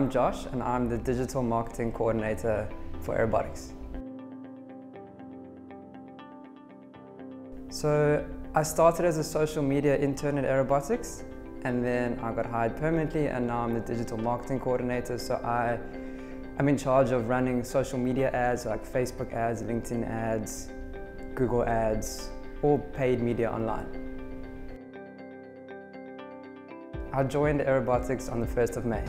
I'm Josh and I'm the Digital Marketing Coordinator for Aerobotics. So I started as a social media intern at Aerobotics and then I got hired permanently and now I'm the Digital Marketing Coordinator. So I'm in charge of running social media ads like Facebook ads, LinkedIn ads, Google ads, all paid media online. I joined Aerobotics on the 1st of May.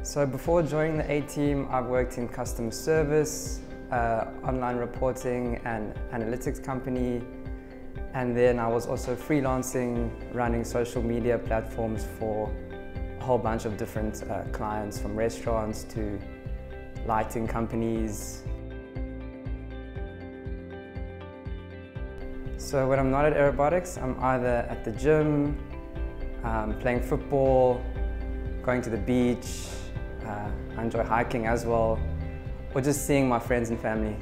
So before joining the A team, I've worked in customer service, online reporting and analytics company. And then I was also freelancing, running social media platforms for a whole bunch of different clients, from restaurants to lighting companies. So when I'm not at Aerobotics, I'm either at the gym, playing football, going to the beach, I enjoy hiking as well, or just seeing my friends and family.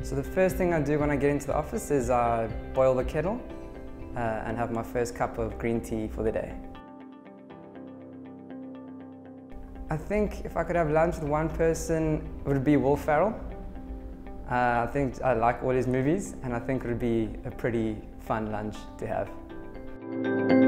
So the first thing I do when I get into the office is I boil the kettle and have my first cup of green tea for the day. I think if I could have lunch with one person, it would be Will Ferrell. I think I like all his movies and I think it would be a pretty fun lunch to have.